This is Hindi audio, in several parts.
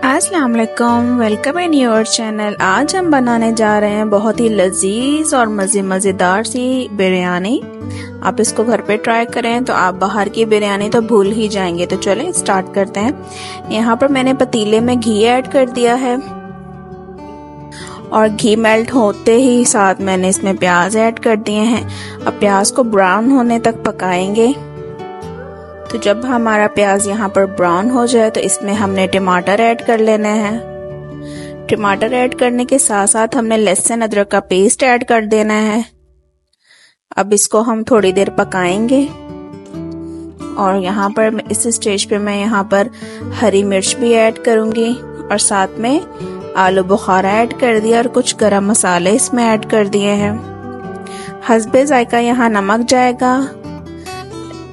अस्सलाम वालेकुम, वेलकम इन योर चैनल। आज हम बनाने जा रहे हैं बहुत ही लजीज और मज़ेदार सी बिरयानी। आप इसको घर पे ट्राई करें तो आप बाहर की बिरयानी तो भूल ही जाएंगे। तो चलें स्टार्ट करते हैं। यहाँ पर मैंने पतीले में घी ऐड कर दिया है और घी मेल्ट होते ही साथ मैंने इसमें प्याज ऐड कर दिए हैं। अब प्याज को ब्राउन होने तक पकाएंगे। तो जब हमारा प्याज यहाँ पर ब्राउन हो जाए तो इसमें हमने टमाटर ऐड कर लेने हैं। टमाटर ऐड करने के साथ साथ हमने लहसुन अदरक का पेस्ट ऐड कर देना है। अब इसको हम थोड़ी देर पकाएंगे और यहाँ पर इस स्टेज पे मैं यहाँ पर हरी मिर्च भी ऐड करूंगी और साथ में आलू बुखारा ऐड कर दिया और कुछ गरम मसाले इसमें ऐड कर दिए हैं। हस्बे जायका यहाँ नमक जाएगा,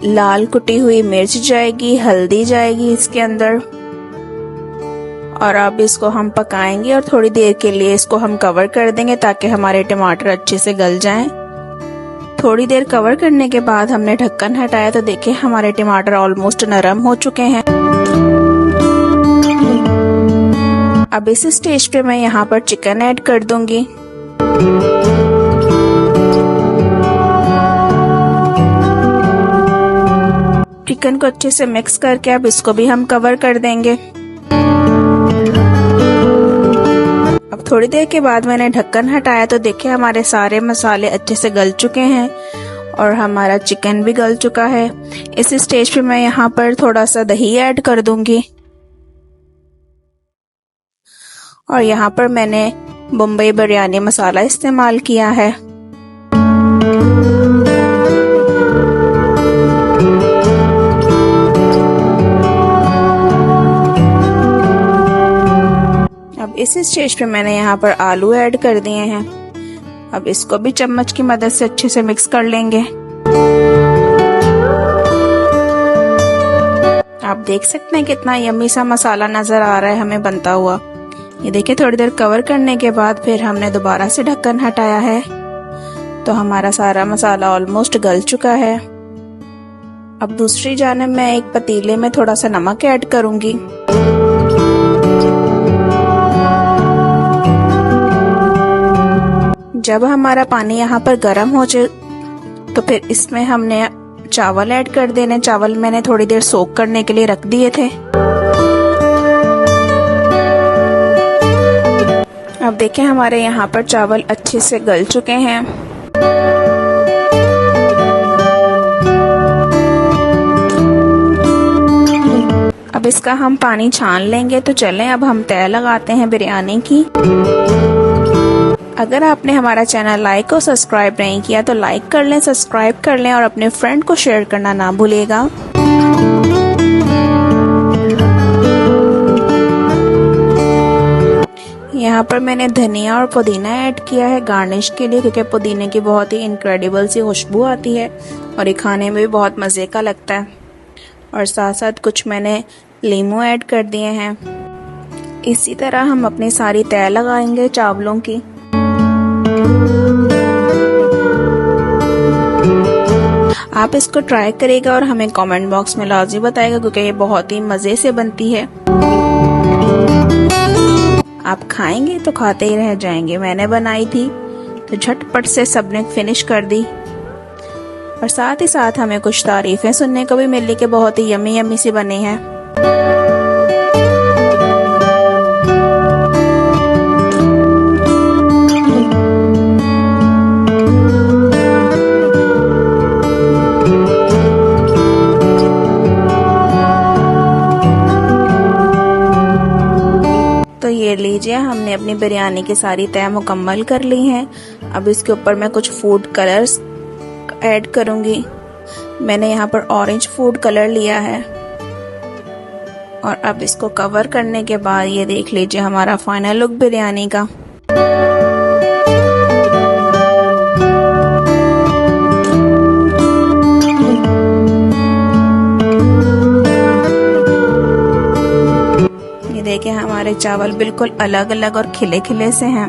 लाल कुटी हुई मिर्च जाएगी, हल्दी जाएगी इसके अंदर। और अब इसको हम पकाएंगे और थोड़ी देर के लिए इसको हम कवर कर देंगे ताकि हमारे टमाटर अच्छे से गल जाएं। थोड़ी देर कवर करने के बाद हमने ढक्कन हटाया तो देखिए हमारे टमाटर ऑलमोस्ट नरम हो चुके हैं। अब इस स्टेज पे मैं यहाँ पर चिकन ऐड कर दूंगी। चिकन को अच्छे से मिक्स करके अब इसको भी हम कवर कर देंगे। अब थोड़ी देर के बाद मैंने ढक्कन हटाया तो देखिए हमारे सारे मसाले अच्छे से गल चुके हैं और हमारा चिकन भी गल चुका है। इस स्टेज पे मैं यहाँ पर थोड़ा सा दही ऐड कर दूंगी और यहाँ पर मैंने बम्बई बिरयानी मसाला इस्तेमाल किया है। अब इस स्टेज पे मैंने यहाँ पर आलू ऐड कर दिए हैं। अब इसको भी चम्मच की मदद से अच्छे से मिक्स कर लेंगे। आप देख सकते हैं कितना यम्मी सा मसाला नजर आ रहा है हमें बनता हुआ। ये देखिए थोड़ी देर कवर करने के बाद फिर हमने दोबारा से ढक्कन हटाया है तो हमारा सारा मसाला ऑलमोस्ट गल चुका है। अब दूसरी जानिब मैं एक पतीले में थोड़ा सा नमक ऐड करूंगी। जब हमारा पानी यहाँ पर गर्म हो जाए तो फिर इसमें हमने चावल ऐड कर देने। चावल मैंने थोड़ी देर सोक करने के लिए रख दिए थे। अब देखें हमारे यहाँ पर चावल अच्छे से गल चुके हैं। अब इसका हम पानी छान लेंगे। तो चलें अब हम तय लगाते हैं बिरयानी की। अगर आपने हमारा चैनल लाइक और सब्सक्राइब नहीं किया तो लाइक कर लें, सब्सक्राइब कर लें और अपने फ्रेंड को शेयर करना ना भूलिएगा। यहाँ पर मैंने धनिया और पुदीना ऐड किया है गार्निश के लिए, क्योंकि पुदीने की बहुत ही इनक्रेडिबल सी खुशबू आती है और ये खाने में भी बहुत मज़े का लगता है। और साथ साथ कुछ मैंने लीमू ऐड कर दिए हैं। इसी तरह हम अपनी सारी तय लगाएंगे चावलों की। आप इसको ट्राई करिएगा और हमें कमेंट बॉक्स में लाजमी बताएगा, क्योंकि ये बहुत ही मज़े से बनती है। आप खाएंगे तो खाते ही रह जाएंगे। मैंने बनाई थी तो झटपट से सबने फिनिश कर दी और साथ ही साथ हमें कुछ तारीफें सुनने को भी मिली कि बहुत ही यम्मी सी बनी है। तो ये लीजिए हमने अपनी बिरयानी की सारी तय मुकम्मल कर ली हैं। अब इसके ऊपर मैं कुछ फूड कलर्स ऐड करूंगी। मैंने यहाँ पर ऑरेंज फूड कलर लिया है और अब इसको कवर करने के बाद ये देख लीजिए हमारा फाइनल लुक बिरयानी का। देखिए हमारे चावल बिल्कुल अलग अलग और खिले खिले से हैं।